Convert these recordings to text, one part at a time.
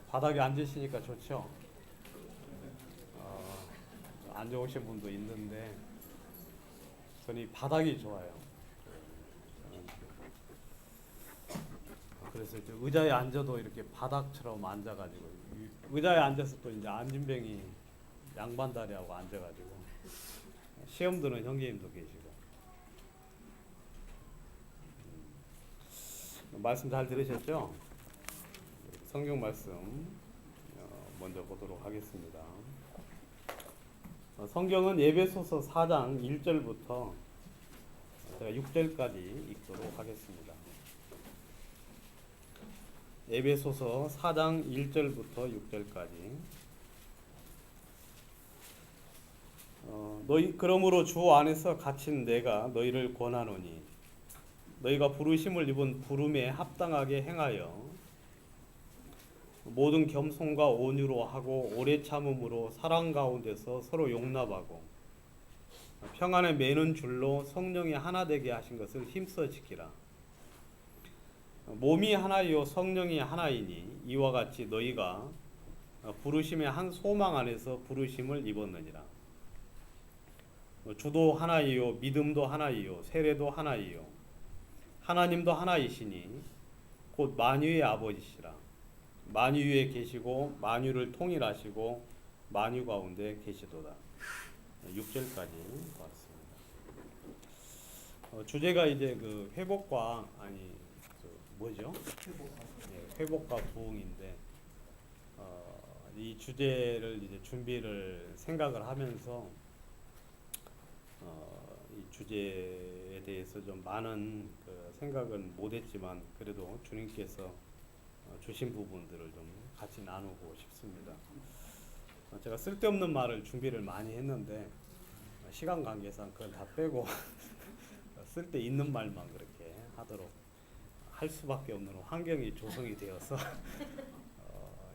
바닥에 앉으시니까 좋죠. 어, 안 좋으신 분도 있는데 저는 이 바닥이 좋아요. 그래서 이제 의자에 앉아도 이렇게 바닥처럼 앉아가지고 의자에 앉아서 또 이제 안진뱅이 양반다리하고 앉아가지고 시험 드는 형제님도 계시고 말씀 잘 들으셨죠? 성경 말씀 먼저 보도록 하겠습니다. 성경은 에베소서 4장 1절부터 제가 6절까지 읽도록 하겠습니다. 에베소서 4장 1절부터 6절까지. 너희 그러므로 주 안에서 갇힌 내가 너희를 권하노니 너희가 부르심을 입은 부름에 합당하게 행하여 모든 겸손과 온유로 하고 오래 참음으로 사랑 가운데서 서로 용납하고 평안에 매는 줄로 성령이 하나 되게 하신 것을 힘써 지키라. 몸이 하나이요 성령이 하나이니 이와 같이 너희가 부르심의 한 소망 안에서 부르심을 입었느니라. 주도 하나이요 믿음도 하나이요 세례도 하나이요 하나님도 하나이시니 곧 만유의 아버지시라. 만유 위에 계시고 만유를 통일하시고 만유 가운데 계시도다. 6절까지 봤습니다. 주제가 이제 그 회복과 뭐죠? 회복과 부흥인데 이 주제를 이제 준비를 생각을 하면서 이 주제에 대해서 좀 많은 그 생각은 못했지만 그래도 주님께서 주신 부분들을 좀 같이 나누고 싶습니다. 제가 쓸데없는 말을 준비를 많이 했는데 시간 관계상 그걸 다 빼고 쓸데 있는 말만 그렇게 하도록 할 수밖에 없는 환경이 조성이 되어서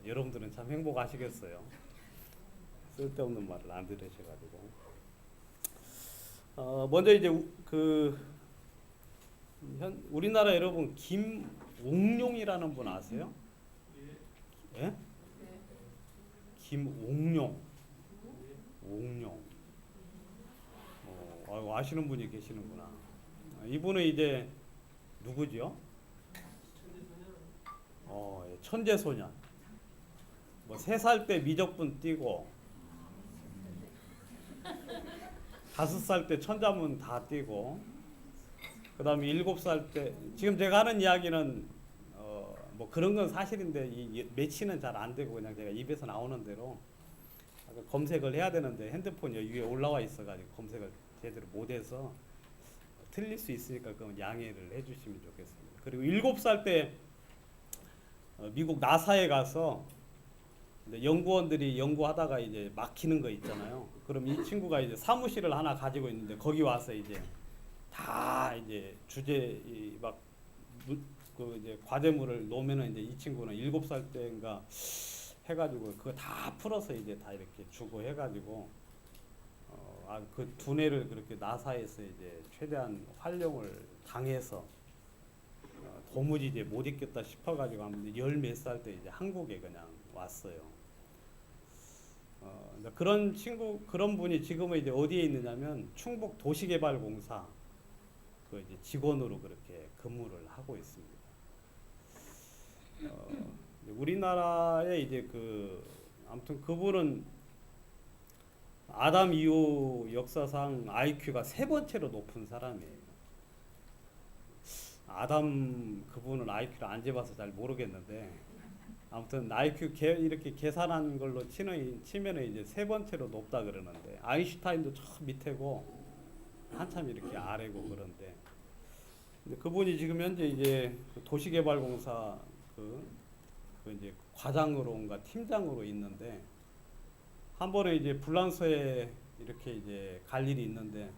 여러분들은 참 행복하시겠어요. 쓸데없는 말을 안 들으셔가지고 먼저 이제 우리나라 여러분 김옥룡이라는 분 아세요? 예? 김옥룡. 옥룡. 아시는 분이 계시는구나. 이분은 이제 누구죠? 천재소년. 뭐 3살 때 미적분 띄고 5살 때 천자문 다 띄고 그 다음에 7살 때 지금 제가 하는 이야기는 뭐 그런 건 사실인데 이 매치는 잘 안 되고 그냥 제가 입에서 나오는 대로 검색을 해야 되는데 핸드폰이 위에 올라와 있어가지고 검색을 제대로 못해서 틀릴 수 있으니까 그건 양해를 해주시면 좋겠습니다. 그리고 7살 때 미국 나사에 가서 연구원들이 연구하다가 이제 막히는 거 있잖아요. 그럼 이 친구가 이제 사무실을 하나 가지고 있는데 거기 와서 이제 다 이제 주제 그 이제 과제물을 놓으면은 이제 이 친구는 7살 때인가 해가지고 그거 다 풀어서 이제 다 이렇게 주고 해가지고 그 두뇌를 그렇게 나사에서 이제 최대한 활용을 당해서 도무지 이제 못 있겠다 싶어가지고 한 10몇 살 때 이제 한국에 그냥 왔어요. 그런 분이 지금은 이제 어디에 있느냐면 충북 도시개발공사 그 이제 직원으로 그렇게 근무를 하고 있습니다. 우리나라에 이제 아무튼 그분은 아담 이후 역사상 IQ가 3번째로 높은 사람이에요. 아담 그분은 IQ를 안 재봐서 잘 모르겠는데 아무튼 IQ 이렇게 계산한 걸로 치면은 이제 3번째로 높다 그러는데 아인슈타인도 저 밑에고 한참 이렇게 아래고 그런데 근데 그분이 지금 현재 이제 도시개발공사 이제 과장으로인가 팀장으로 있는데 한 번에 이제 불란서에 이렇게 이제 갈 일이 있는데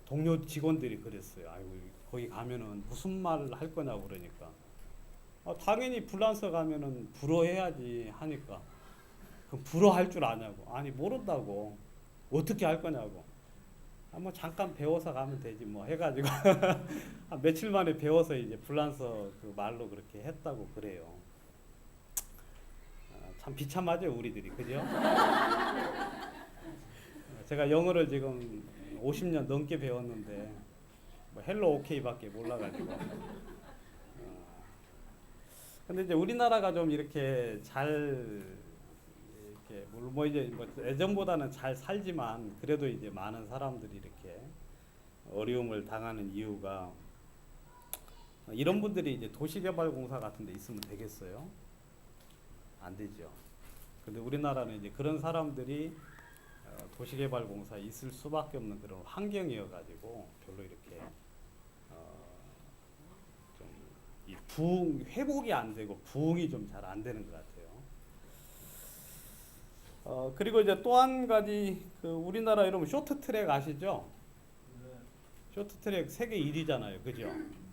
동료 직원들이 그랬어요. 아이고 거기 가면은 무슨 말을 할 거냐고 그러니까 당연히 불란서 가면은 불어해야지 하니까 그럼 불어할 줄 아냐고 아니 모른다고 어떻게 할 거냐고 뭐 잠깐 배워서 가면 되지 뭐 해가지고 며칠 만에 배워서 이제 불란서 그 말로 그렇게 했다고 그래요. 참 비참하죠, 우리들이. 그죠? 제가 영어를 지금 50년 넘게 배웠는데 뭐 헬로 오케이밖에 몰라가지고. 근데 이제 우리나라가 좀 이렇게 잘 이렇게 뭐 이제 뭐 예전보다는 잘 살지만 그래도 이제 많은 사람들이 이렇게 어려움을 당하는 이유가 이런 분들이 이제 도시개발공사 같은 데 있으면 되겠어요? 안 되죠. 근데 우리나라는 이제 그런 사람들이 도시개발공사에 있을 수밖에 없는 그런 환경이어 가지고 별로 이렇게 좀 이 부흥 회복이 안 되고 부흥이 좀 잘 안 되는 것 같아요. 그리고 이제 또 한 가지 그 우리나라 여러분 쇼트트랙 아시죠? 쇼트트랙 세계 1위잖아요, 그죠?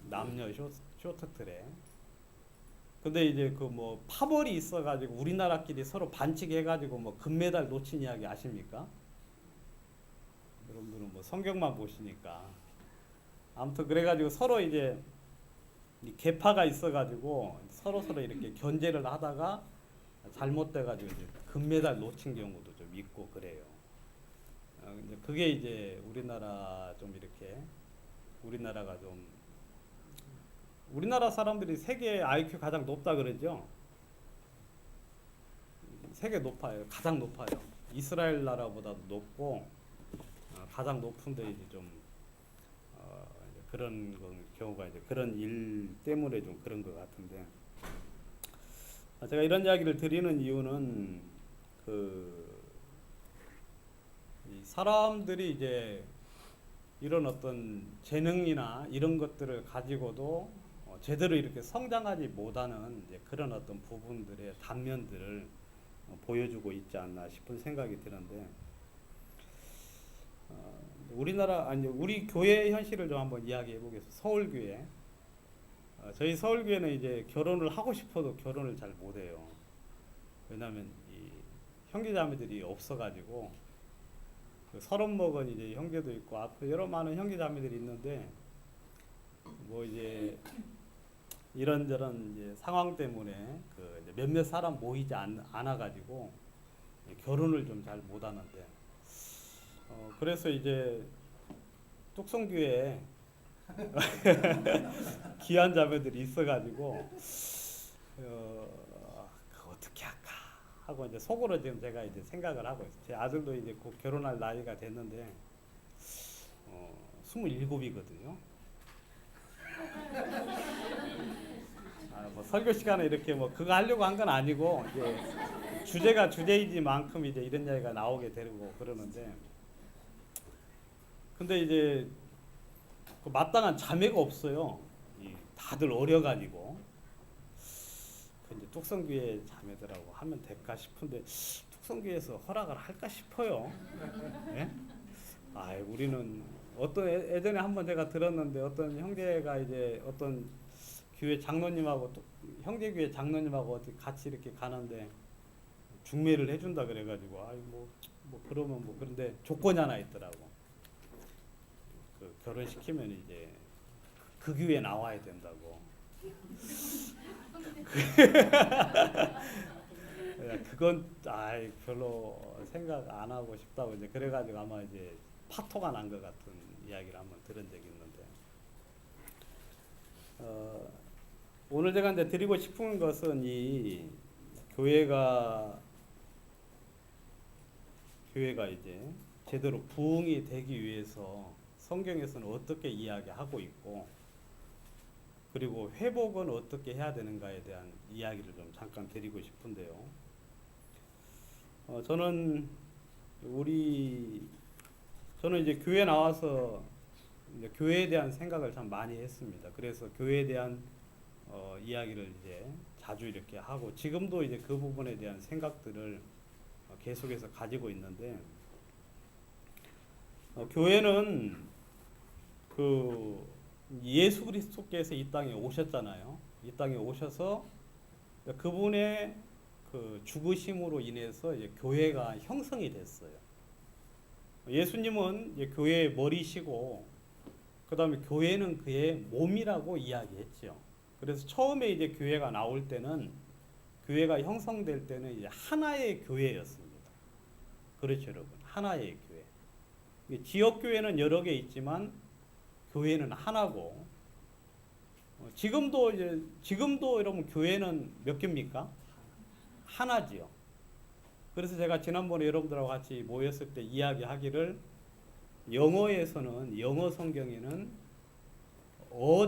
남녀 쇼트트랙. 근데 이제 그 뭐 파벌이 있어가지고 우리나라끼리 서로 반칙해가지고 뭐 금메달 놓친 이야기 아십니까? 여러분들은 뭐 성경만 보시니까 아무튼 그래가지고 서로 이제 이 계파가 있어가지고 서로 이렇게 견제를 하다가 잘못돼가지고 이제 금메달 놓친 경우도 좀 있고 그래요. 이제 그게 이제 우리나라 좀 이렇게 우리나라가 좀 우리나라 사람들이 세계 IQ 가장 높다 그러죠. 세계 높아요. 가장 높아요. 이스라엘 나라보다도 높고 가장 높은데 이제 좀 이제 그런 경우가 이제 그런 일 때문에 좀 그런 것 같은데 제가 이런 이야기를 드리는 이유는 이 사람들이 이제 이런 어떤 재능이나 이런 것들을 가지고도 제대로 이렇게 성장하지 못하는 이제 그런 어떤 부분들의 단면들을 보여주고 있지 않나 싶은 생각이 드는데 우리나라 아니 우리 교회 현실을 좀 한번 이야기해 보겠습니다. 서울교회. 저희 서울교회는 이제 결혼을 하고 싶어도 결혼을 잘 못해요. 왜냐하면 이 형제자매들이 없어가지고 그 30먹은 이제 형제도 있고 앞에 여러 많은 형제자매들이 있는데 뭐 이제 이런저런 이제 상황 때문에 그 이제 몇몇 사람 모이지 않아가지고 결혼을 좀 잘 못하는데 그래서 이제 뚝성교회에 귀한 자매들이 있어가지고 어떻게 할까 하고 이제 속으로 지금 제가 이제 생각을 하고 있어요. 제 아들도 이제 곧 결혼할 나이가 됐는데 27이거든요. 뭐 설교 시간에 이렇게 뭐 그거 하려고 한 건 아니고 이제 주제가 주제이지만큼 이제 이런 이야기가 나오게 되고 그러는데 근데 이제 그 마땅한 자매가 없어요. 다들 어려가지고 그 이제 뚝성교회 자매들하고 하면 될까 싶은데 뚝성교회에서 허락을 할까 싶어요. 네? 우리는 어떤 예전에 한번 제가 들었는데 어떤 형제가 이제 어떤 교회 장로님하고 또 형제교회 장로님하고 어떻게 같이 이렇게 가는데 중매를 해준다 그래가지고 뭐 그러면 뭐 그런데 조건이 하나 있더라고. 그 결혼시키면 이제 그 교회에 나와야 된다고. 그건 별로 생각 안 하고 싶다고 이제 그래가지고 아마 이제 파토가 난 것 같은 이야기를 한번 들은 적이 있는데 오늘 제가 이제 드리고 싶은 것은 이 교회가 이제 제대로 부흥이 되기 위해서 성경에서는 어떻게 이야기하고 있고 그리고 회복은 어떻게 해야 되는가에 대한 이야기를 좀 잠깐 드리고 싶은데요. 저는 이제 교회 나와서 이제 교회에 대한 생각을 참 많이 했습니다. 그래서 교회에 대한 이야기를 이제 자주 이렇게 하고 지금도 이제 그 부분에 대한 생각들을 계속해서 가지고 있는데 교회는 그 예수 그리스도께서 이 땅에 오셨잖아요. 이 땅에 오셔서 그분의 그 죽으심으로 인해서 이제 교회가 형성이 됐어요. 예수님은 이제 교회의 머리시고 그다음에 교회는 그의 몸이라고 이야기했죠. 그래서 처음에 이제 교회가 나올 때는 교회가 형성될 때는 이제 하나의 교회였습니다. 그렇죠, 여러분. 하나의 교회. 지역 교회는 여러 개 있지만 교회는 하나고, 지금도 여러분 교회는 몇 개입니까? 하나지요. 그래서 제가 지난번에 여러분들하고 같이 모였을 때 이야기하기를, 영어 성경에는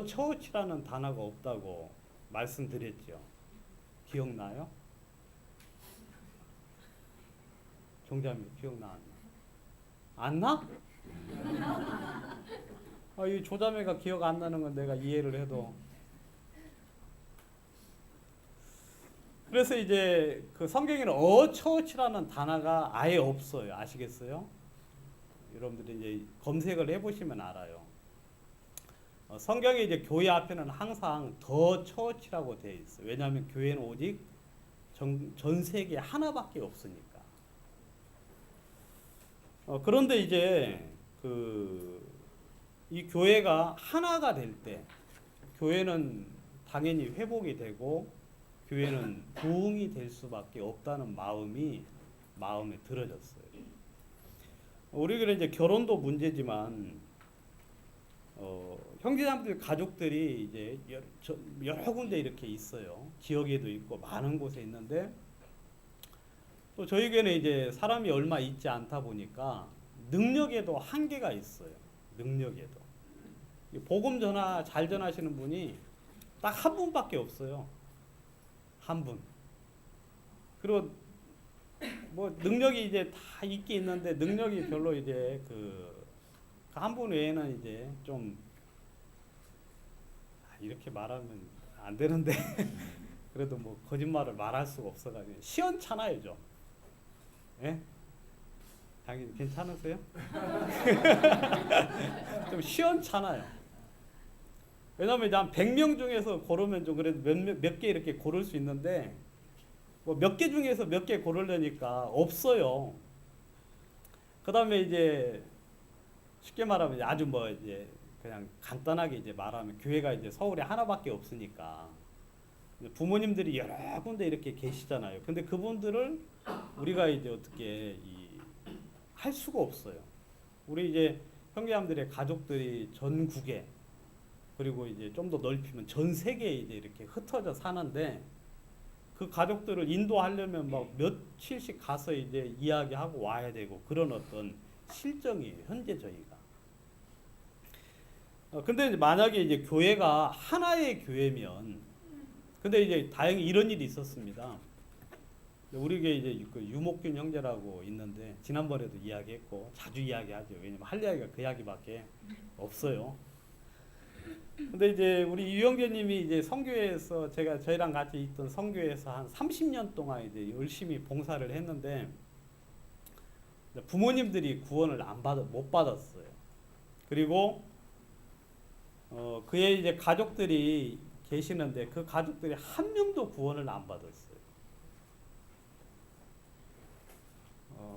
처치라는 단어가 없다고 말씀드렸죠. 기억나요? 종자님 기억나 안 나? 안 나? 이 조자매가 기억 안 나는 건 내가 이해를 해도. 그래서 이제 그 성경에는 처치라는 단어가 아예 없어요. 아시겠어요? 여러분들이 이제 검색을 해보시면 알아요. 성경에 이제 교회 앞에는 항상 더 처치라고 되어 있어요. 왜냐하면 교회는 오직 전 세계에 하나밖에 없으니까. 그런데 이제 이 교회가 하나가 될 때, 교회는 당연히 회복이 되고 교회는 부흥이 될 수밖에 없다는 마음에 들어졌어요. 우리가 이제 결혼도 문제지만 형제자매들 가족들이 이제 여러 군데 이렇게 있어요. 지역에도 있고 많은 곳에 있는데, 또 저희 교회는 이제 사람이 얼마 있지 않다 보니까 능력에도 한계가 있어요. 능력에도. 복음 잘 전하시는 분이 딱 한 분밖에 없어요. 한 분. 그리고 뭐 능력이 이제 다 있긴 있는데 능력이 별로 이제 그 한 분 외에는 이제 좀 이렇게 말하면 안 되는데 그래도 뭐 거짓말을 말할 수가 없어가지고 시원찮아요 좀. 예? 당연히 괜찮으세요? 좀 시원찮아요. 왜냐면 이제 한 100명 중에서 고르면 좀 그래도 몇 개 이렇게 고를 수 있는데, 뭐 몇 개 중에서 몇 개 고르려니까 없어요. 그 다음에 이제 쉽게 말하면 아주 뭐 이제 그냥 간단하게 이제 말하면 교회가 이제 서울에 하나밖에 없으니까 부모님들이 여러 군데 이렇게 계시잖아요. 근데 그분들을 우리가 이제 어떻게 할 수가 없어요. 우리 이제 형제자매들의 가족들이 전국에, 그리고 이제 좀 더 넓히면 전 세계에 이제 이렇게 흩어져 사는데, 그 가족들을 인도하려면 막 며칠씩 가서 이제 이야기하고 와야 되고 그런 어떤 실정이에요, 현재 저희가. 근데 이제 만약에 이제 교회가 하나의 교회면, 근데 이제 다행히 이런 일이 있었습니다. 우리 교회 이제 그 유목균 형제라고 있는데 지난번에도 이야기했고 자주 이야기하죠. 왜냐면 할 이야기가 그 이야기밖에 없어요. 근데 이제 우리 유형제님이 이제 성교회에서 저희랑 같이 있던 성교회에서 한 30년 동안 이제 열심히 봉사를 했는데 부모님들이 구원을 못 받았어요. 그리고 그의 이제 가족들이 계시는데 그 가족들이 한 명도 구원을 안 받았어요.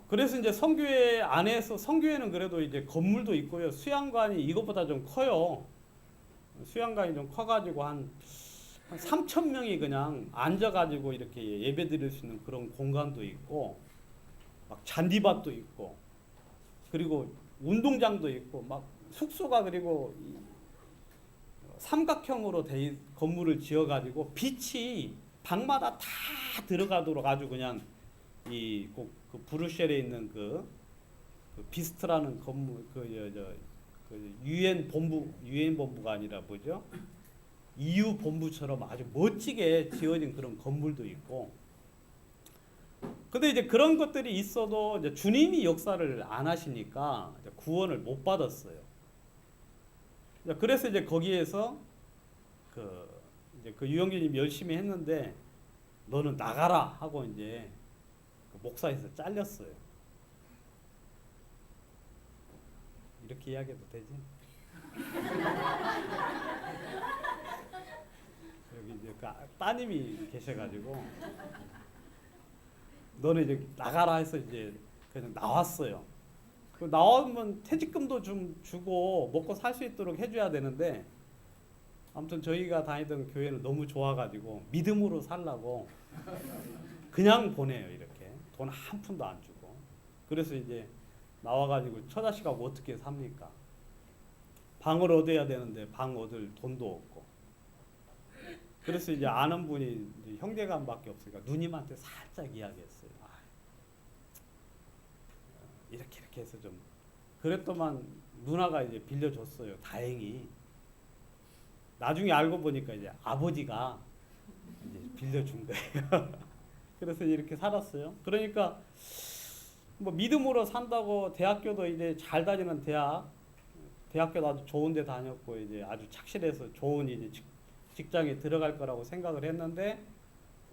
그래서 이제 성교회 안에서, 성교회는 그래도 이제 건물도 있고요, 수양관이 이것보다 좀 커요. 수양관이 좀 커가지고 한 3,000명이 그냥 앉아가지고 이렇게 예배 드릴 수 있는 그런 공간도 있고, 막 잔디밭도 있고, 그리고 운동장도 있고, 막 숙소가, 그리고 삼각형으로 건물을 지어가지고 빛이 방마다 다 들어가도록 아주 그냥 그 브뤼셀에 있는 그 비스트라는 건물, 유엔 본부가 아니라 뭐죠? EU 본부처럼 아주 멋지게 지어진 그런 건물도 있고. 근데 이제 그런 것들이 있어도 이제 주님이 역사를 안 하시니까 이제 구원을 못 받았어요. 그래서 이제 거기에서 그 유영규님 열심히 했는데 너는 나가라 하고 이제 그 목사에서 잘렸어요. 이렇게 이야기해도 되지? 여기 이제 그 따님이 계셔가지고 너는 이제 나가라 해서 이제 그냥 나왔어요. 나오면 퇴직금도 좀 주고 먹고 살 수 있도록 해줘야 되는데, 아무튼 저희가 다니던 교회는 너무 좋아가지고 믿음으로 살라고 그냥 보내요. 이렇게 돈 한 푼도 안 주고. 그래서 이제 나와가지고 처자식하고 어떻게 삽니까? 방을 얻어야 되는데 방 얻을 돈도 없고. 그래서 이제 아는 분이 이제 형제간밖에 없으니까 누님한테 살짝 이야기했어요. 이렇게 해서 좀 그랬더만 누나가 이제 빌려줬어요. 다행히. 나중에 알고 보니까 이제 아버지가 이제 빌려준 거예요. 그래서 이렇게 살았어요. 그러니까 뭐 믿음으로 산다고 대학교도 이제 잘 다니는 대학교도 아주 좋은 데 다녔고 이제 아주 착실해서 좋은 이제 직장에 들어갈 거라고 생각을 했는데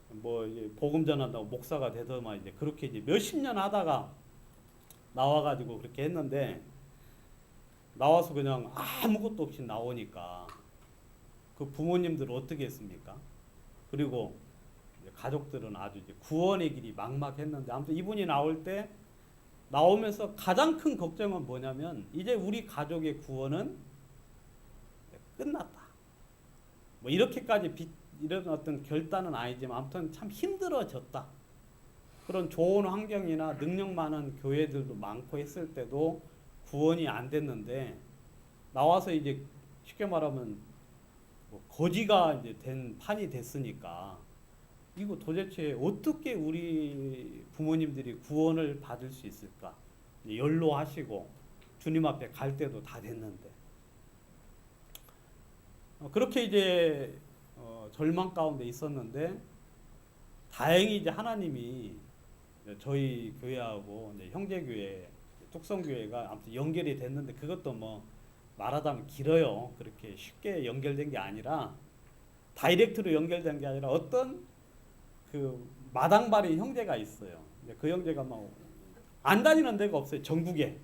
뭐 이제 복음 전한다고 목사가 되더만 이제 그렇게 이제 몇십 년 하다가 나와가지고 그렇게 했는데 나와서 그냥 아무것도 없이 나오니까 그 부모님들은 어떻게 했습니까? 그리고 이제 가족들은 아주 이제 구원의 길이 막막했는데 아무튼 이분이 나올 때 나오면서 가장 큰 걱정은 뭐냐면 이제 우리 가족의 구원은 끝났다. 뭐 이렇게까지 이런 어떤 결단은 아니지만 아무튼 참 힘들어졌다. 그런 좋은 환경이나 능력 많은 교회들도 많고 했을 때도 구원이 안 됐는데 나와서 이제 쉽게 말하면 뭐 거지가 이제 된 판이 됐으니까 이거 도대체 어떻게 우리 부모님들이 구원을 받을 수 있을까? 연로하시고 주님 앞에 갈 때도 다 됐는데 그렇게 이제 절망 가운데 있었는데 다행히 이제 하나님이 저희 교회하고 이제 형제교회 뚝성교회가 아무튼 연결이 됐는데 그것도 뭐 말하자면 길어요. 그렇게 쉽게 연결된 게 아니라 다이렉트로 연결된 게 아니라 어떤 그 마당발이 형제가 있어요. 그 형제가 막 안 다니는 데가 없어요. 전국에.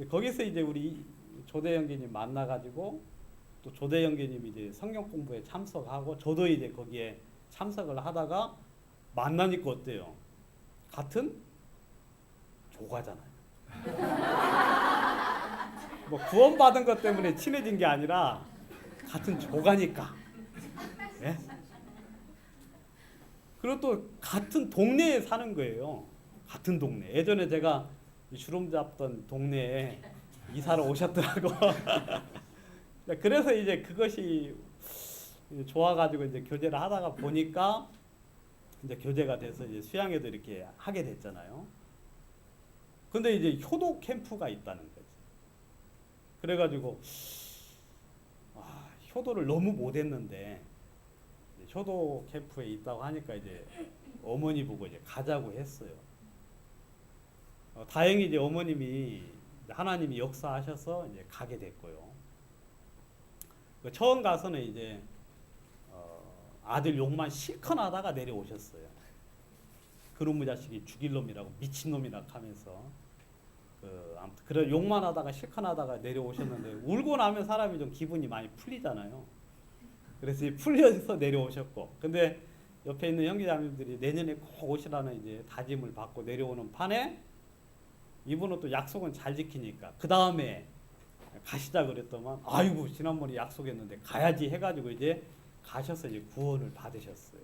거기서 이제 우리 조대 형제님 만나가지고 또 조대 형제님이 이제 성경 공부에 참석하고 저도 이제 거기에 참석을 하다가 만나니까 어때요? 같은 조가잖아요. 뭐 구원받은 것 때문에 친해진 게 아니라 같은 조가니까. 네? 그리고 또 같은 동네에 사는 거예요. 같은 동네. 예전에 제가 주름 잡던 동네에 이사를 오셨더라고. 그래서 이제 그것이 좋아가지고 이제 교제를 하다가 보니까 이제 교제가 돼서 이제 수양회도 이렇게 하게 됐잖아요. 근데 이제 효도 캠프가 있다는 거지. 그래가지고 효도를 너무 못했는데 효도 캠프에 있다고 하니까 이제 어머니 보고 이제 가자고 했어요. 다행히 이제 어머님이 하나님이 역사하셔서 이제 가게 됐고요. 처음 가서는 이제 아들 욕만 실컷 하다가 내려오셨어요. 그놈의 자식이 죽일 놈이라고 미친놈이라고 하면서 아무튼 그런 욕만 하다가 실컷 하다가 내려오셨는데 울고 나면 사람이 좀 기분이 많이 풀리잖아요. 그래서 풀려서 내려오셨고 근데 옆에 있는 형제자매들이 내년에 꼭 오시라는 이제 다짐을 받고 내려오는 판에 이분은 또 약속은 잘 지키니까 그 다음에 가시자 그랬더만 아이고 지난번에 약속했는데 가야지 해가지고 이제 가셔서 이제 구원을 받으셨어요.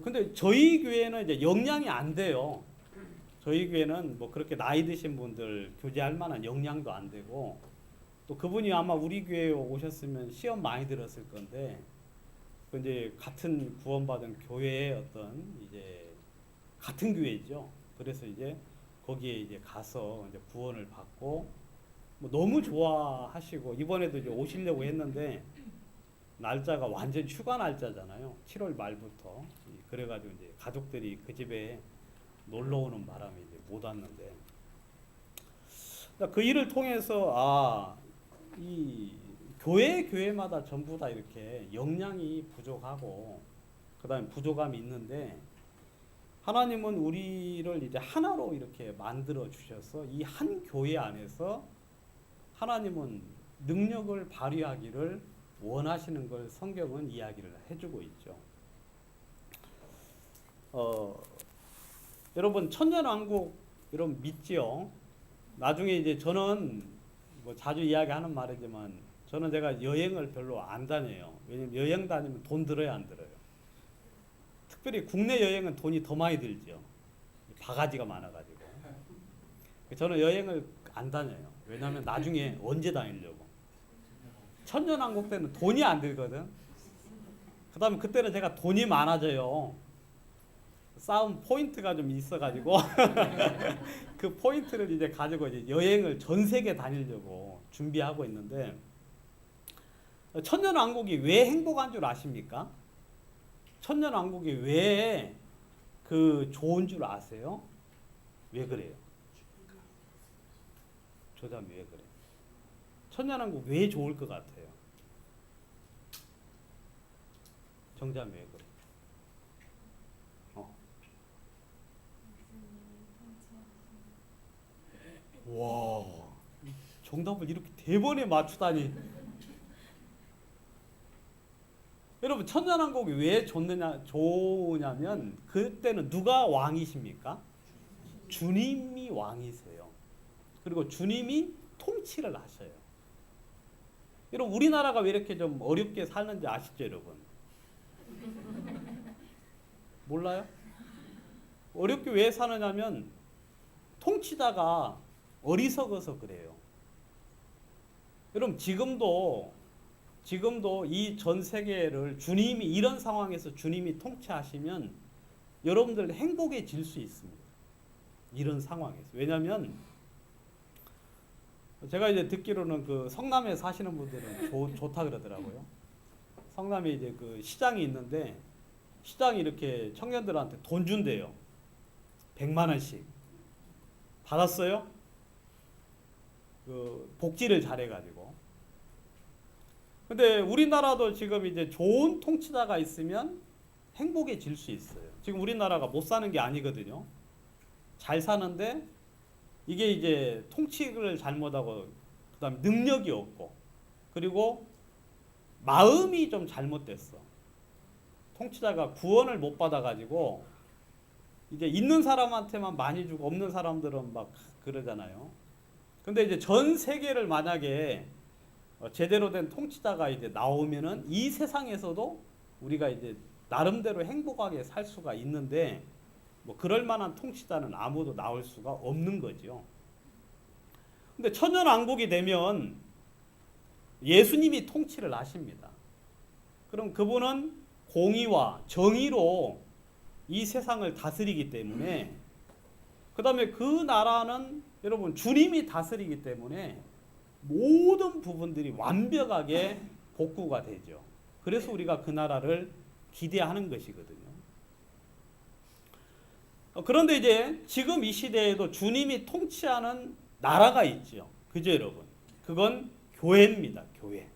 근데 저희 교회는 이제 역량이 안 돼요. 저희 교회는 뭐 그렇게 나이 드신 분들 교제할 만한 역량도 안 되고 또 그분이 아마 우리 교회에 오셨으면 시험 많이 들었을 건데 이제 같은 구원받은 교회의 어떤 이제 같은 교회죠. 그래서 이제 거기에 이제 가서 이제 구원을 받고 뭐 너무 좋아하시고 이번에도 이제 오시려고 했는데 날짜가 완전 휴가 날짜잖아요. 7월 말부터 그래가지고 이제 가족들이 그 집에 놀러 오는 바람에 이제 못 왔는데 그 일을 통해서 이 교회마다 전부 다 이렇게 역량이 부족하고 그다음에 부족함이 있는데 하나님은 우리를 이제 하나로 이렇게 만들어 주셔서 이 한 교회 안에서 하나님은 능력을 발휘하기를 원하시는 걸 성경은 이야기를 해주고 있죠. 여러분 천년왕국 여러분 믿지요? 나중에 이제 저는 뭐 자주 이야기하는 말이지만 저는 제가 여행을 별로 안 다녀요. 왜냐면 여행 다니면 돈 들어야 안 들어요. 특별히 국내 여행은 돈이 더 많이 들죠. 바가지가 많아가지고. 저는 여행을 안 다녀요. 왜냐하면 나중에 언제 다니려고. 천년왕국 때는 돈이 안 들거든. 그 다음에 그때는 제가 돈이 많아져요. 싸움 포인트가 좀 있어가지고 그 포인트를 이제 가지고 이제 여행을 전 세계 다니려고 준비하고 있는데, 천년왕국이 왜 행복한 줄 아십니까? 천년왕국이 왜 그 좋은 줄 아세요? 왜 그래요? 조자면 왜 그래? 천년왕국 왜 좋을 것 같아요? 정자면 왜 그래? 와, 정답을 이렇게 대번에 맞추다니. 여러분, 천년왕국이 왜 좋으냐면 그때는 누가 왕이십니까? 주님이 왕이세요. 그리고 주님이 통치를 하셔요. 여러분, 우리나라가 왜 이렇게 좀 어렵게 사는지 아시죠, 여러분? 몰라요? 어렵게 왜 사느냐면 통치자가 어리석어서 그래요. 여러분, 지금도 이 전 세계를 주님이, 이런 상황에서 주님이 통치하시면 여러분들 행복해질 수 있습니다. 이런 상황에서. 왜냐하면 제가 이제 듣기로는 그 성남에 사시는 분들은 좋다 그러더라고요. 성남에 이제 그 시장이 있는데, 시장이 이렇게 청년들한테 돈 준대요. 100만 원씩. 받았어요? 그 복지를 잘해가지고. 근데 우리나라도 지금 이제 좋은 통치자가 있으면 행복해질 수 있어요. 지금 우리나라가 못 사는 게 아니거든요. 잘 사는데 이게 이제 통치를 잘못하고, 그다음에 능력이 없고, 그리고 마음이 좀 잘못됐어. 통치자가 구원을 못 받아가지고 이제 있는 사람한테만 많이 주고 없는 사람들은 막 그러잖아요. 근데 이제 전 세계를 만약에 제대로 된 통치자가 이제 나오면은 이 세상에서도 우리가 이제 나름대로 행복하게 살 수가 있는데, 뭐 그럴 만한 통치자는 아무도 나올 수가 없는 거죠. 근데 천년왕국이 되면 예수님이 통치를 하십니다. 그럼 그분은 공의와 정의로 이 세상을 다스리기 때문에, 그 다음에 그 나라는 여러분 주님이 다스리기 때문에 모든 부분들이 완벽하게 복구가 되죠. 그래서 우리가 그 나라를 기대하는 것이거든요. 그런데 이제 지금 이 시대에도 주님이 통치하는 나라가 있죠. 그죠, 여러분? 그건 교회입니다. 교회.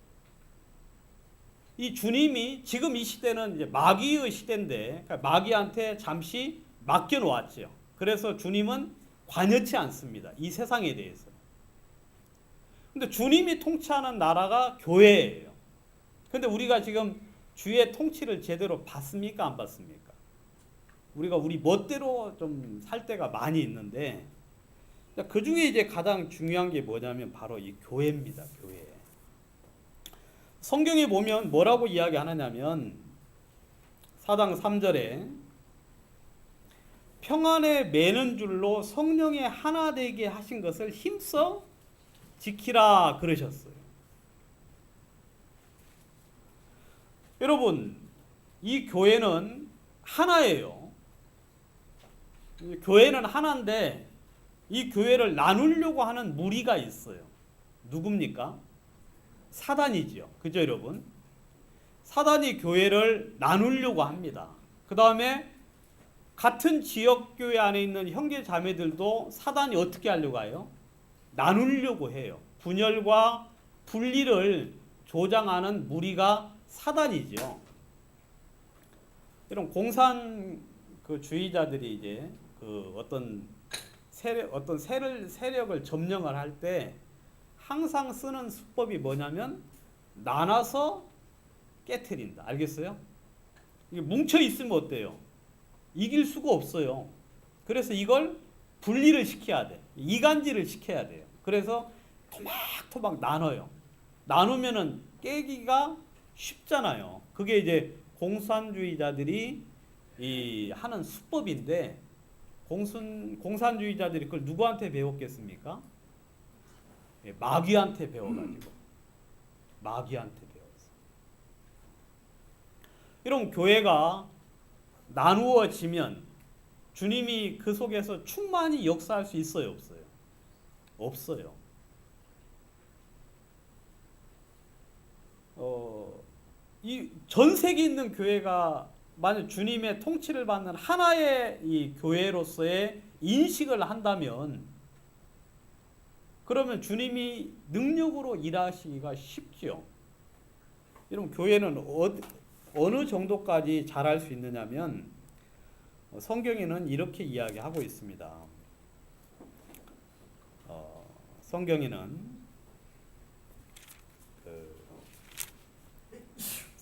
이 주님이 지금 이 시대는 이제 마귀의 시대인데, 그러니까 마귀한테 잠시 맡겨 놓았죠. 그래서 주님은 관여치 않습니다. 이 세상에 대해서. 근데 주님이 통치하는 나라가 교회예요. 근데 우리가 지금 주의 통치를 제대로 받습니까? 안 받습니까? 우리가 우리 멋대로 좀 살 때가 많이 있는데, 그 중에 이제 가장 중요한 게 뭐냐면 바로 이 교회입니다. 교회. 성경에 보면 뭐라고 이야기하느냐면 4장 3절에 평안에 매는 줄로 성령의 하나 되게 하신 것을 힘써 지키라 그러셨어요. 여러분, 이 교회는 하나예요. 교회는 하나인데 이 교회를 나누려고 하는 무리가 있어요. 누굽니까? 사단이지요. 그죠, 여러분? 사단이 교회를 나누려고 합니다. 그 다음에 같은 지역교회 안에 있는 형제 자매들도 사단이 어떻게 하려고 해요? 나누려고 해요. 분열과 분리를 조장하는 무리가 사단이죠. 이런 공산 그 주의자들이 이제 그 어떤 세력을 점령을 할 때 항상 쓰는 수법이 뭐냐면 나눠서 깨트린다. 알겠어요? 이게 뭉쳐 있으면 어때요? 이길 수가 없어요. 그래서 이걸 분리를 시켜야 돼. 이간질을 시켜야 돼요. 그래서 토막토막 나눠요. 나누면은 깨기가 쉽잖아요. 그게 이제 공산주의자들이 이 하는 수법인데 공산주의자들이 그걸 누구한테 배웠겠습니까? 예, 마귀한테 배워가지고 마귀한테 배웠어. 이런 교회가 나누어지면 주님이 그 속에서 충만히 역사할 수 있어요, 없어요? 없어요. 이 전 세계에 있는 교회가 만약 주님의 통치를 받는 하나의 이 교회로서의 인식을 한다면, 그러면 주님이 능력으로 일하시기가 쉽지요. 여러분, 교회는 어느 정도까지 잘할 수 있느냐면 성경에는 이렇게 이야기하고 있습니다. 성경에는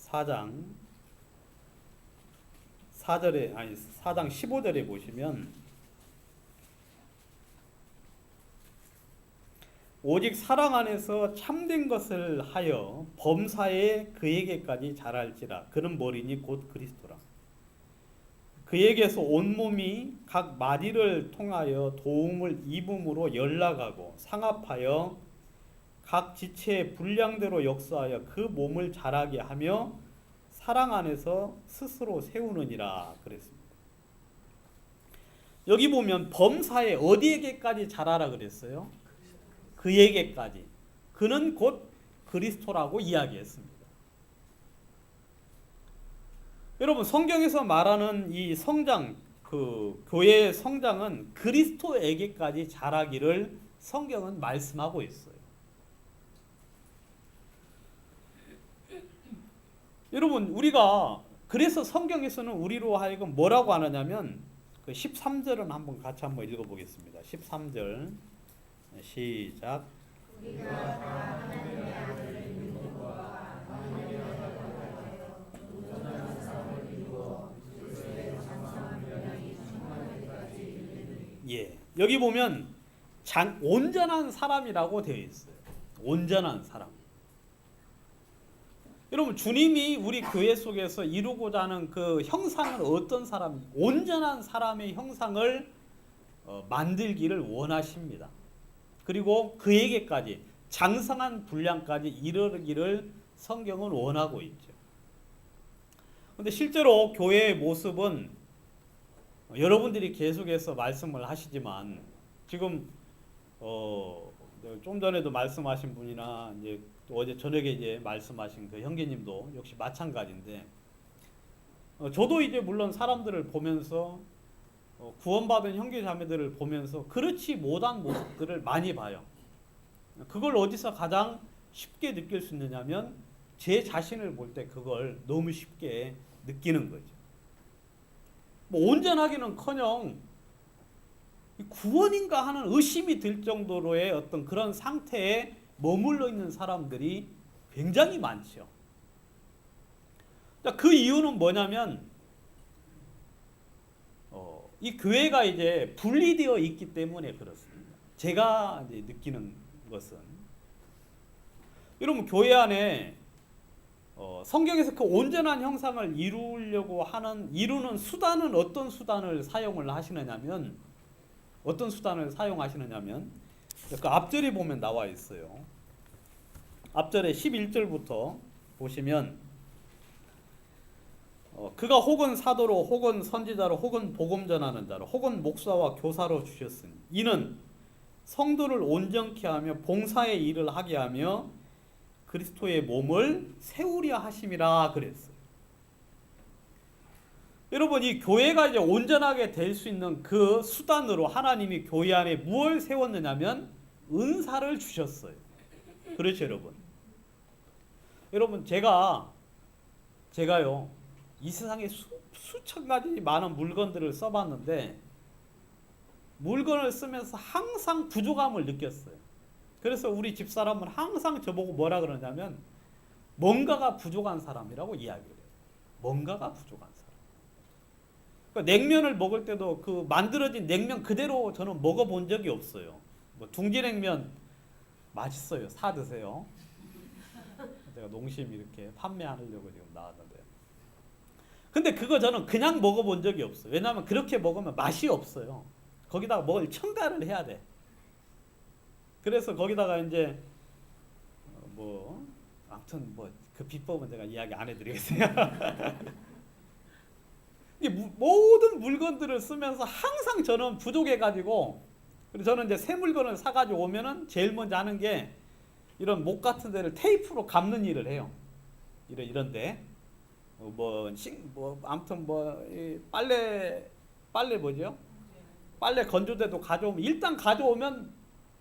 4장 15절에 보시면 오직 사랑 안에서 참된 것을 하여 범사에 그에게까지 자랄지라. 그는 머리니 곧 그리스도라. 그에게서 온몸이 각 마디를 통하여 도움을 입음으로 연락하고 상합하여 각 지체의 분량대로 역사하여 그 몸을 자라게 하며 사랑 안에서 스스로 세우느니라 그랬습니다. 여기 보면 범사에 어디에게까지 자라라 그랬어요? 그에게까지. 그는 곧 그리스도라고 이야기했습니다. 여러분, 성경에서 말하는 이 성장, 그 교회의 성장은 그리스도에게까지 자라기를 성경은 말씀하고 있어요. 여러분, 우리가 그래서 성경에서는 우리로 하여금 뭐라고 하느냐면 그 13절은 같이 한번 읽어보겠습니다. 13절 시작. 예, 여기 보면 온전한 사람이라고 되어 있어요. 온전한 사람. 여러분, 주님이 우리 교회 속에서 이루고자 하는 그 형상은 어떤 사람입니까? 온전한 사람의 형상을 만들기를 원하십니다. 그리고 그에게까지 장성한 분량까지 이르기를 성경은 원하고 있죠. 그런데 실제로 교회의 모습은 여러분들이 계속해서 말씀을 하시지만 지금 좀 전에도 말씀하신 분이나 이제 또 어제 저녁에 이제 말씀하신 그 형제님도 역시 마찬가지인데, 저도 이제 물론 사람들을 보면서 구원받은 형제 자매들을 보면서 그렇지 못한 모습들을 많이 봐요. 그걸 어디서 가장 쉽게 느낄 수 있느냐면 제 자신을 볼 때 그걸 너무 쉽게 느끼는 거죠. 뭐 온전하기는커녕 구원인가 하는 의심이 들 정도로의 어떤 그런 상태에 머물러 있는 사람들이 굉장히 많죠. 그 이유는 뭐냐면 이 교회가 이제 분리되어 있기 때문에 그렇습니다. 제가 이제 느끼는 것은, 여러분, 교회 안에 성경에서 그 온전한 형상을 이루는 수단은 어떤 수단을 사용하시느냐면 그 앞절에 보면 나와 있어요. 앞절에 11절부터 보시면 그가 혹은 사도로 혹은 선지자로 혹은 복음 전하는 자로 혹은 목사와 교사로 주셨으니 이는 성도를 온전케 하며 봉사의 일을 하게 하며 그리스도의 몸을 세우려 하심이라 그랬어요. 여러분, 이 교회가 이제 온전하게 될 수 있는 그 수단으로 하나님이 교회 안에 무엇을 세웠느냐면 은사를 주셨어요. 그렇죠, 여러분? 여러분, 제가요 이 세상에 수천 가지 많은 물건들을 써봤는데 물건을 쓰면서 항상 부족함을 느꼈어요. 그래서 우리 집사람은 항상 저보고 뭐라 그러냐면 뭔가가 부족한 사람이라고 이야기를 해요. 뭔가가 부족한 사람. 그러니까 냉면을 먹을 때도 그 만들어진 냉면 그대로 저는 먹어본 적이 없어요. 뭐 둥지냉면 맛있어요. 사 드세요. 제가 농심 이렇게 판매하려고 지금 나왔는데. 근데 그거 저는 그냥 먹어본 적이 없어요. 왜냐하면 그렇게 먹으면 맛이 없어요. 거기다가 뭘 첨가를 해야 돼. 그래서 거기다가 이제 뭐 아무튼 뭐 그 비법은 제가 이야기 안 해드리겠어요. 이 모든 물건들을 쓰면서 항상 저는 부족해가지고, 그리고 저는 이제 새 물건을 사가지고 오면은 제일 먼저 하는 게 이런 목 같은 데를 테이프로 감는 일을 해요. 이런데 뭐 아무튼 이 빨래 뭐죠? 빨래 건조대도 가져오면, 일단 가져오면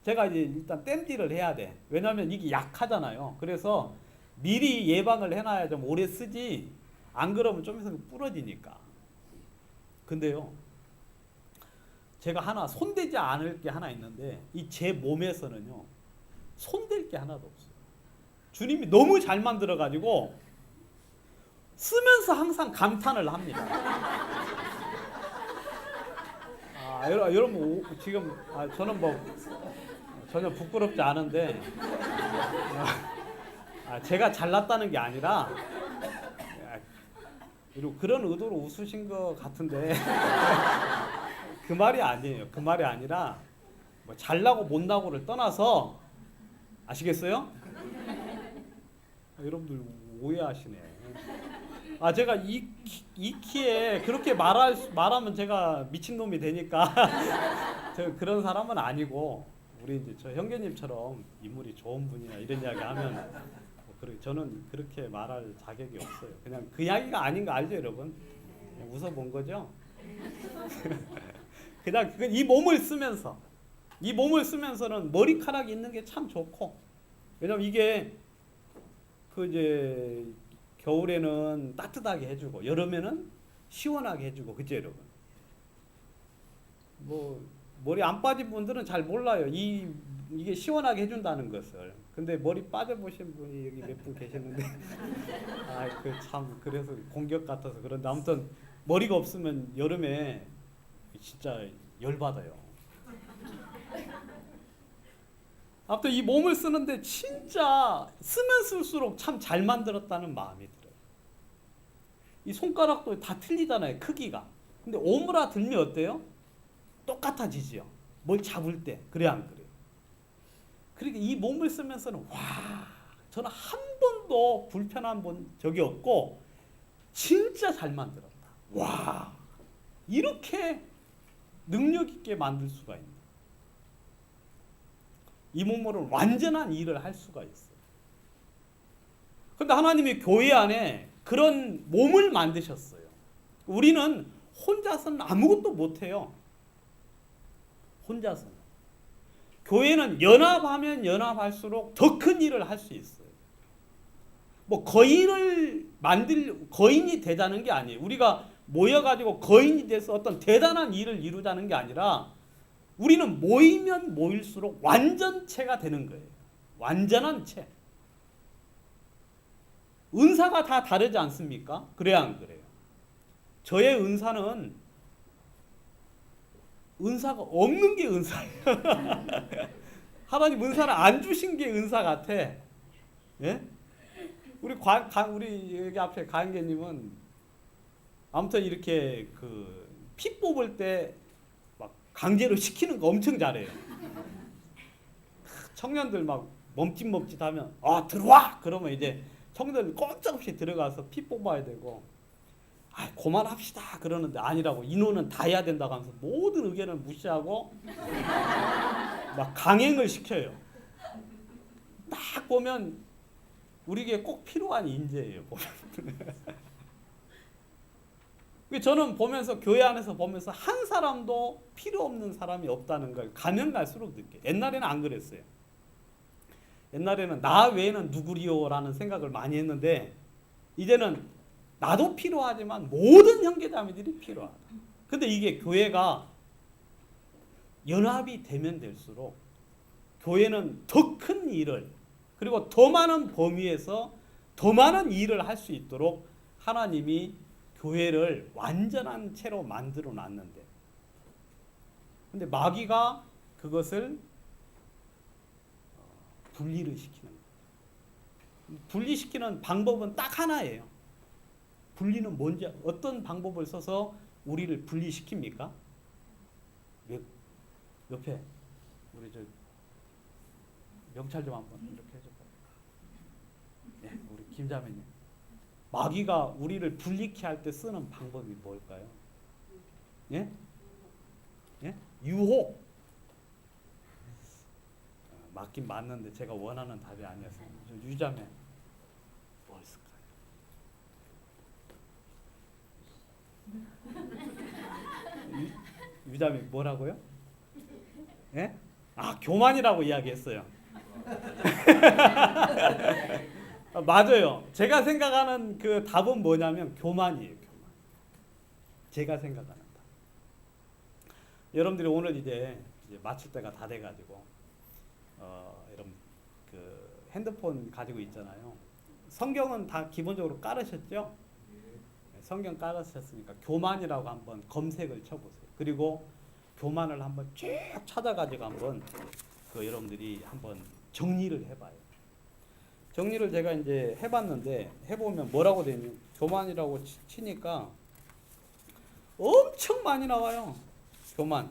제가 이제 일단 땜질을 해야 돼. 왜냐하면 이게 약하잖아요. 그래서 미리 예방을 해놔야 좀 오래 쓰지, 안 그러면 좀 있으면 부러지니까. 근데요, 제가 하나 손대지 않을 게 하나 있는데, 이 제 몸에서는요 손댈 게 하나도 없어요. 주님이 너무 잘 만들어 가지고 쓰면서 항상 감탄을 합니다. 여러분 지금 저는 뭐 전혀 부끄럽지 않은데, 제가 잘났다는 게 아니라 그런 의도로 웃으신 것 같은데 그 말이 아니에요. 그 말이 아니라 뭐 잘나고 못나고를 떠나서, 아시겠어요? 여러분들 오해하시네. 제가 이 키에 그렇게 말하면 제가 미친놈이 되니까 저 그런 사람은 아니고, 우리 이제 저 형제님처럼 인물이 좋은 분이나 이런 이야기 하면 저는 그렇게 말할 자격이 없어요. 그냥 그 이야기가 아닌 거 알죠, 여러분? 그냥 웃어본 거죠. 그냥 이 몸을 쓰면서는 머리카락이 있는 게 참 좋고, 왜냐면 이게 이제 겨울에는 따뜻하게 해주고 여름에는 시원하게 해주고, 그죠 여러분? 뭐 머리 안 빠진 분들은 잘 몰라요. 이게 시원하게 해준다는 것을. 근데 머리 빠져보신 분이 여기 몇 분 계시는데 참 그래서 공격 같아서 그런데, 아무튼 머리가 없으면 여름에 진짜 열받아요. 아무튼 이 몸을 쓰는데 진짜 쓰면 쓸수록 참 잘 만들었다는 마음이 들어요. 이 손가락도 다 틀리잖아요, 크기가. 근데 오므라 들면 어때요? 똑같아지죠. 뭘 잡을 때. 그래 안 그래요? 그러니까 이 몸을 쓰면서는 저는 한 번도 불편한 적이 없고 진짜 잘 만들었다. 이렇게 능력 있게 만들 수가 있네. 이 몸으로 완전한 일을 할 수가 있어요. 그런데 하나님이 교회 안에 그런 몸을 만드셨어요. 우리는 혼자서는 아무것도 못해요. 혼자서는. 교회는 연합하면 연합할수록 더 큰 일을 할 수 있어요. 뭐 거인이 되자는 게 아니에요. 우리가 모여가지고 거인이 돼서 어떤 대단한 일을 이루자는 게 아니라, 우리는 모이면 모일수록 완전체가 되는 거예요. 완전한 체. 은사가 다 다르지 않습니까? 그래야 안 그래요? 저의 은사는 은사가 없는 게 은사예요. 하나님 은사를 안 주신 게 은사 같아. 예? 우리 여기 앞에 가은계님은 아무튼 이렇게 피 뽑을 때 막 강제로 시키는 거 엄청 잘해요. 청년들 막 멈칫멈칫하면 들어와! 그러면 이제 청년들 꼼짝없이 들어가서 피 뽑아야 되고, 그만합시다 그러는데 아니라고, 인원은 다 해야 된다고 하면서 모든 의견을 무시하고 막 강행을 시켜요. 딱 보면 우리에게 꼭 필요한 인재예요. 저는 교회 안에서 보면서 한 사람도 필요 없는 사람이 없다는 걸 가면 갈수록 느껴요. 옛날에는 안 그랬어요. 옛날에는 나 외에는 누구리요라는 생각을 많이 했는데, 이제는 나도 필요하지만 모든 형제자매들이 필요하다. 근데 이게 교회가 연합이 되면 될수록 교회는 더 큰 일을, 그리고 더 많은 범위에서 더 많은 일을 할 수 있도록 하나님이 교회를 완전한 채로 만들어 놨는데, 근데 마귀가 그것을 분리를 시키는 거예요. 분리시키는 방법은 딱 하나예요. 분리는 뭔지, 어떤 방법을 써서 우리를 분리시킵니까? 옆에 우리 저 명찰 좀 한번 이렇게 해줘봐요. 네, 우리 김자매님. 마귀가 우리를 분리케 할 때 쓰는 방법이 뭘까요? 예? 예? 유혹. 맞긴 맞는데 제가 원하는 답이 아니었어요. 유자매 뭘 쓸까요? 유자매 뭐라고요? 예? 아, 교만이라고 이야기했어요. 맞아요. 제가 생각하는 그 답은 뭐냐면 교만이에요. 교만. 제가 생각하는 답. 여러분들이 오늘 이제 마칠 때가 다 돼가지고 여러분 그 핸드폰 가지고 있잖아요. 성경은 다 기본적으로 깔으셨죠? 성경 깔으셨으니까 교만이라고 한번 검색을 쳐보세요. 그리고 교만을 한번 쭉 찾아가지고 한번 그 여러분들이 한번 정리를 해봐요. 정리를 제가 이제 해봤는데 해보면 뭐라고 되냐면 교만이라고 치니까 엄청 많이 나와요. 교만.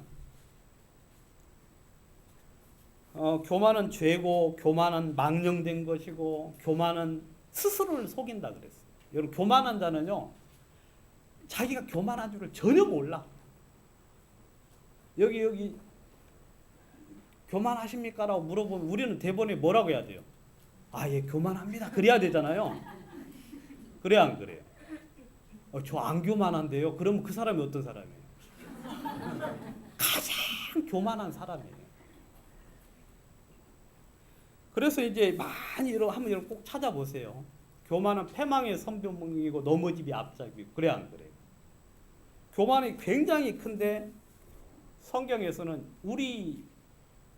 교만은 죄고, 교만은 망령된 것이고, 교만은 스스로를 속인다 그랬어요. 여러분 교만한 자는요, 자기가 교만한 줄을 전혀 몰라. 여기 교만하십니까? 라고 물어보면 우리는 대본에 뭐라고 해야 돼요? 아, 예, 교만합니다. 그래야 되잖아요. 그래야 안 그래요? 저 안 교만한데요? 그러면 그 사람이 어떤 사람이에요? 가장 교만한 사람이에요. 그래서 이제 많이 한번 꼭 찾아보세요. 교만은 패망의 선배이고 넘어짐이 앞잡이고 그래 안 그래요? 교만이 굉장히 큰데 성경에서는 우리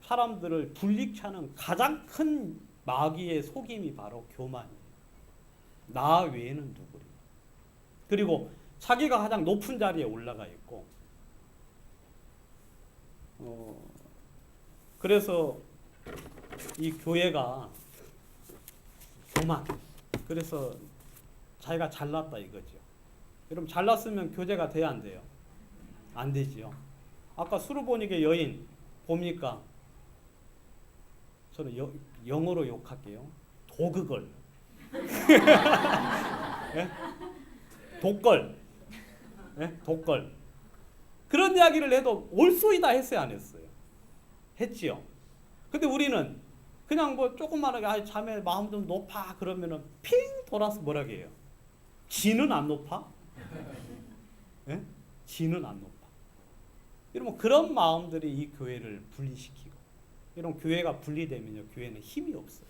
사람들을 불리케 하는 가장 큰 마귀의 속임이 바로 교만이에요. 나 외에는 누구리? 그리고 자기가 가장 높은 자리에 올라가 있고 그래서 이 교회가 교만, 그래서 자기가 잘났다 이거죠. 여러분 잘났으면 교제가 돼야 안 돼요? 안 되지요. 아까 수르보니게 여인 봅니까? 저는 영어로 욕할게요. 도그걸. 네? 독걸. 네? 독걸. 그런 이야기를 해도 올소이다 했어요, 안 했어요? 했지요. 근데 우리는 그냥 뭐 조금만하게 자매 마음 좀 높아 그러면은 핑 돌아서 뭐라고 해요? 지는 안 높아? 예? 지는 안 높아. 여러분 그런 마음들이 이 교회를 분리시키고, 이런 교회가 분리되면요 교회는 힘이 없어요.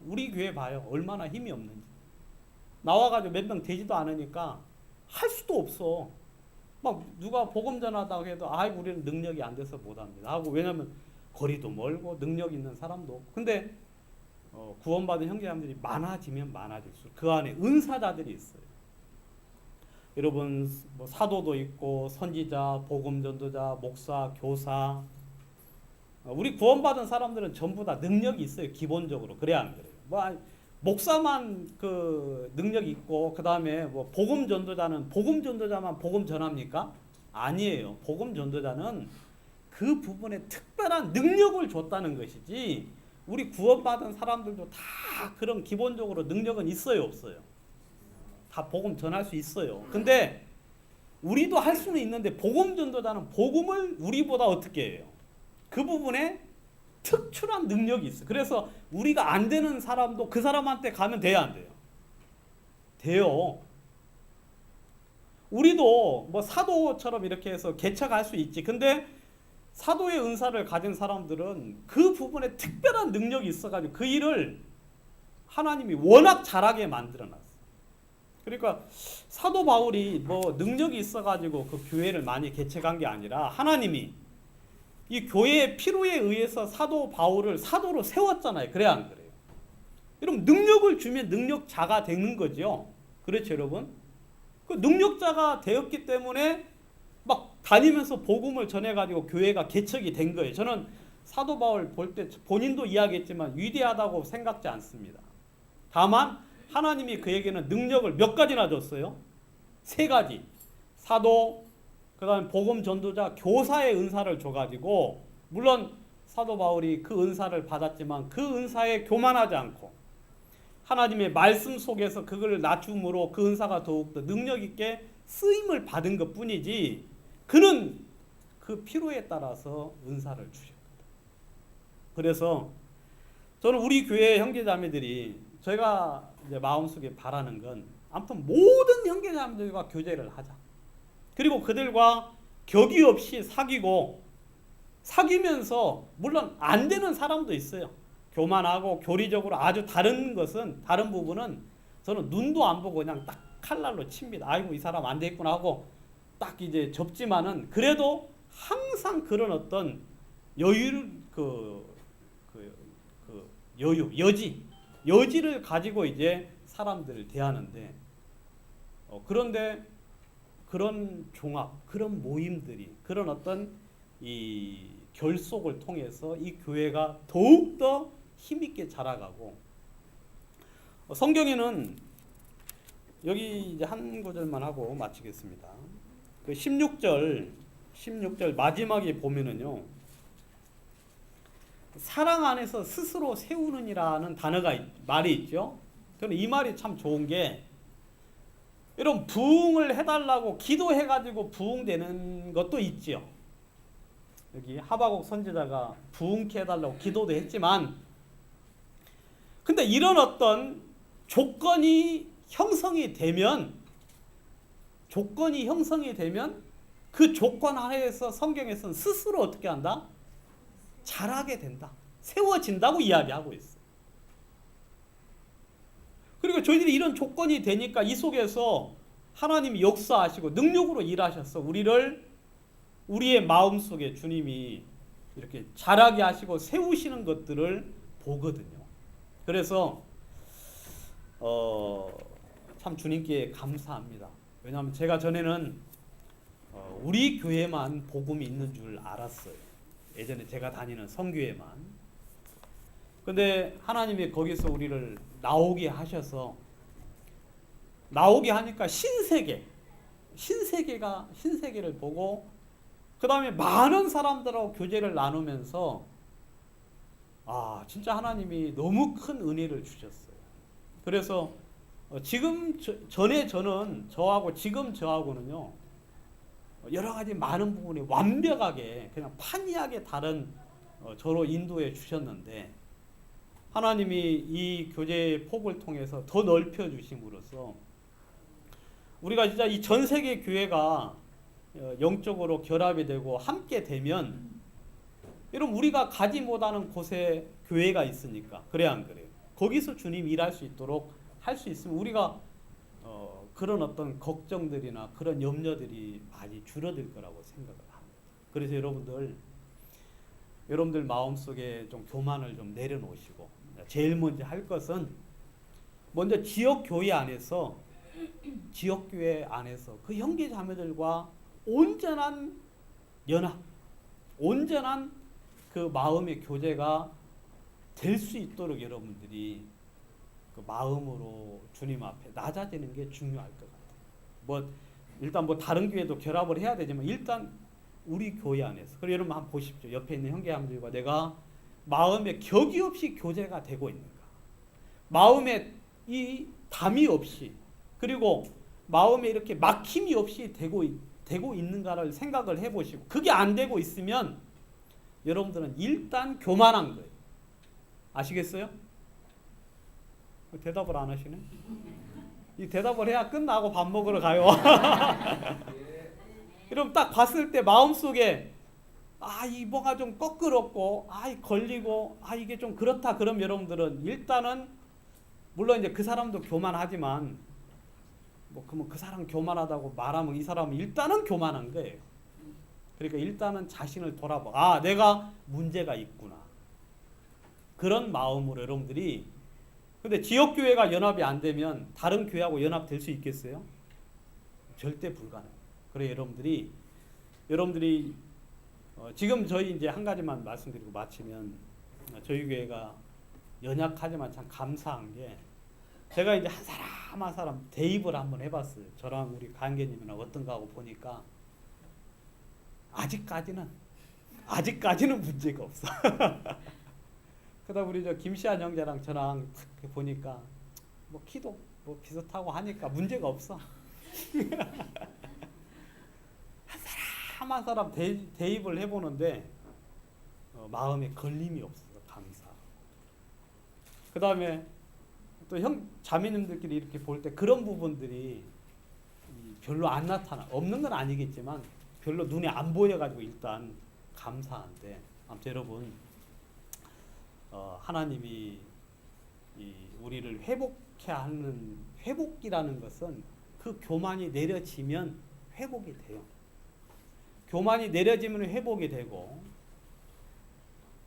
우리 교회 봐요, 얼마나 힘이 없는지. 나와가지고 몇 명 되지도 않으니까 할 수도 없어. 막 누가 복음 전하다고 해도 우리는 능력이 안 돼서 못합니다 하고, 왜냐면 거리도 멀고 능력 있는 사람도 없고. 근데 구원받은 형제자매들이 많아지면 많아질수록 그 안에 은사자들이 있어요. 여러분 뭐 사도도 있고 선지자, 복음 전도자, 목사, 교사. 우리 구원받은 사람들은 전부 다 능력이 있어요. 기본적으로. 그래야 안 그래요? 뭐 목사만 그 능력이 있고 그 다음에 뭐 복음 전도자는 복음 전도자만 복음 전합니까? 아니에요. 복음 전도자는 그 부분에 특별한 능력을 줬다는 것이지, 우리 구원받은 사람들도 다 그런 기본적으로 능력은 있어요, 없어요? 다 복음 전할 수 있어요. 근데 우리도 할 수는 있는데 복음 전도자는 복음을 우리보다 어떻게 해요? 그 부분에 특출한 능력이 있어요. 그래서 우리가 안 되는 사람도 그 사람한테 가면 돼야 안 돼요? 돼요. 우리도 뭐 사도처럼 이렇게 해서 개척할 수 있지. 근데 사도의 은사를 가진 사람들은 그 부분에 특별한 능력이 있어가지고 그 일을 하나님이 워낙 잘하게 만들어놨어요. 그러니까 사도 바울이 뭐 능력이 있어가지고 그 교회를 많이 개척한 게 아니라 하나님이 이 교회의 필요에 의해서 사도 바울을 사도로 세웠잖아요. 그래야 안 그래요? 여러분 능력을 주면 능력자가 되는 거죠. 그렇죠, 여러분? 그 능력자가 되었기 때문에 막 다니면서 복음을 전해가지고 교회가 개척이 된 거예요. 저는 사도 바울 볼 때 본인도 이야기했지만 위대하다고 생각지 않습니다. 다만 하나님이 그에게는 능력을 몇 가지나 줬어요? 세 가지. 사도, 그 다음에 복음 전도자, 교사의 은사를 줘가지고, 물론 사도 바울이 그 은사를 받았지만 그 은사에 교만하지 않고 하나님의 말씀 속에서 그걸 낮춤으로 그 은사가 더욱더 능력 있게 쓰임을 받은 것 뿐이지, 그는 그 필요에 따라서 은사를 주셨거든. 그래서 저는 우리 교회 형제자매들이, 저희가 이제 마음속에 바라는 건 아무튼 모든 형제자매들과 교제를 하자. 그리고 그들과 격의 없이 사귀면서, 물론 안 되는 사람도 있어요. 교만하고 교리적으로 아주 다른 부분은 저는 눈도 안 보고 그냥 딱 칼날로 칩니다. 아이고 이 사람 안 되겠구나 하고 딱 이제 접지만은, 그래도 항상 그런 어떤 여지를 가지고 이제 사람들을 대하는데, 그런데 그런 종합, 그런 모임들이, 그런 어떤 이 결속을 통해서 이 교회가 더욱더 힘있게 자라가고, 성경에는 여기 이제 한 구절만 하고 마치겠습니다. 그 16절 마지막에 보면은요, 사랑 안에서 스스로 세우는이라는 말이 있죠. 저는 이 말이 참 좋은 게, 이런 부흥을 해달라고 기도해가지고 부흥되는 것도 있지요. 여기 하박국 선지자가 부흥케 해달라고 기도도 했지만, 근데 이런 어떤 조건이 형성이 되면 그 조건 하에서 성경에서는 스스로 어떻게 한다? 자라게 된다. 세워진다고 이야기하고 있어요. 그리고 저희들이 이런 조건이 되니까 이 속에서 하나님이 역사하시고 능력으로 일하셔서 우리의 마음속에 주님이 이렇게 자라게 하시고 세우시는 것들을 보거든요. 그래서 참 주님께 감사합니다. 왜냐하면 제가 전에는 우리 교회만 복음이 있는 줄 알았어요. 예전에 제가 다니는 성교회만. 근데 하나님이 거기서 우리를 나오게 하셔서, 나오게 하니까 신세계를 보고, 그 다음에 많은 사람들하고 교제를 나누면서, 진짜 하나님이 너무 큰 은혜를 주셨어요. 그래서 지금 저하고는요, 여러 가지 많은 부분이 완벽하게 그냥 판이하게 다른 저로 인도해 주셨는데, 하나님이 이 교제의 폭을 통해서 더 넓혀 주심으로써 우리가 진짜 이 전 세계 교회가 영적으로 결합이 되고 함께 되면, 여러분 우리가 가지 못하는 곳에 교회가 있으니까, 그래 안 그래요? 거기서 주님 일할 수 있도록 할 수 있으면 우리가 그런 어떤 걱정들이나 그런 염려들이 많이 줄어들 거라고 생각을 합니다. 그래서 여러분들 마음속에 좀 교만을 좀 내려놓으시고, 제일 먼저 할 것은 먼저 지역교회 안에서 그 형제 자매들과 온전한 연합, 온전한 그 마음의 교제가 될 수 있도록 여러분들이 그 마음으로 주님 앞에 낮아지는 게 중요할 것 같아요. 일단 다른 교회도 결합을 해야 되지만 일단 우리 교회 안에서, 그리고 여러분 한번 보십시오. 옆에 있는 형제자매들과 내가 마음에 격이 없이 교제가 되고 있는가, 마음에 이 담이 없이, 그리고 마음에 이렇게 막힘이 없이 되고 있는가를 생각을 해보시고, 그게 안 되고 있으면 여러분들은 일단 교만한 거예요. 아시겠어요? 대답을 안 하시네. 이 대답을 해야 끝나고 밥 먹으러 가요. 여러분 딱 봤을 때 마음속에 이 뭐가 좀 꺼끄럽고 걸리고 이게 좀 그렇다, 그럼 여러분들은 일단은, 물론 이제 그 사람도 교만하지만 그러면 그 사람 교만하다고 말하면 이 사람은 일단은 교만한 거예요. 그러니까 일단은 자신을 돌아봐. 내가 문제가 있구나. 그런 마음으로 여러분들이, 근데 지역교회가 연합이 안 되면 다른 교회하고 연합될 수 있겠어요? 절대 불가능해요. 그래 여러분들이 지금 저희 이제 한 가지만 말씀드리고 마치면, 저희 교회가 연약하지만 참 감사한 게, 제가 이제 한 사람 한 사람 대입을 한번 해봤어요. 저랑 우리 강계님이랑 어떤가 하고 보니까 아직까지는 문제가 없어. 그다음 우리 저 김시한 형제랑 저랑 딱 보니까 뭐 키도 뭐 비슷하고 하니까 문제가 없어. 한 사람 한 사람 대입을 해보는데 마음에 걸림이 없어서 감사. 그다음에 또 형 자매님들끼리 이렇게 볼 때 그런 부분들이 별로 안 나타나. 없는 건 아니겠지만 별로 눈에 안 보여가지고 일단 감사한데, 아무튼 여러분 하나님이 우리를 회복해 하는, 회복이라는 것은 그 교만이 내려지면 회복이 돼요. 교만이 내려지면 회복이 되고,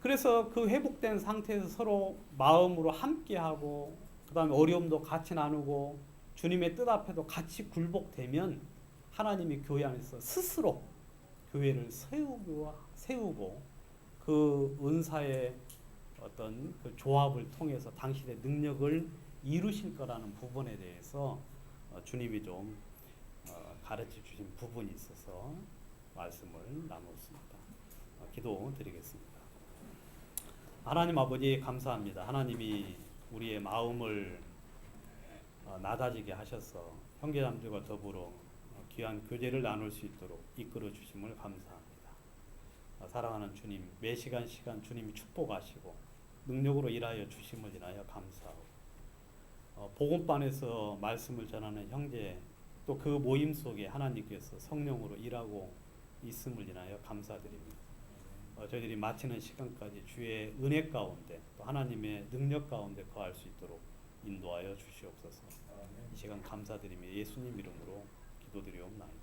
그래서 그 회복된 상태에서 서로 마음으로 함께하고, 그 다음에 어려움도 같이 나누고, 주님의 뜻 앞에도 같이 굴복되면 하나님이 교회 안에서 스스로 교회를 세우고 그 은사의 어떤 그 조합을 통해서 당신의 능력을 이루실 거라는 부분에 대해서 주님이 좀 가르쳐 주신 부분이 있어서 말씀을 나눴습니다. 기도 드리겠습니다. 하나님 아버지 감사합니다. 하나님이 우리의 마음을 낮아지게 하셔서 형제자매들과 더불어 귀한 교제를 나눌 수 있도록 이끌어 주심을 감사합니다. 사랑하는 주님, 매 시간 주님이 축복하시고 능력으로 일하여 주심을 인하여 감사하고, 복음반에서 말씀을 전하는 형제, 또 그 모임 속에 하나님께서 성령으로 일하고 있음을 인하여 감사드립니다. 저희들이 마치는 시간까지 주의 은혜 가운데 또 하나님의 능력 가운데 거할 수 있도록 인도하여 주시옵소서. 이 시간 감사드리며 예수님 이름으로 기도드리옵나이다.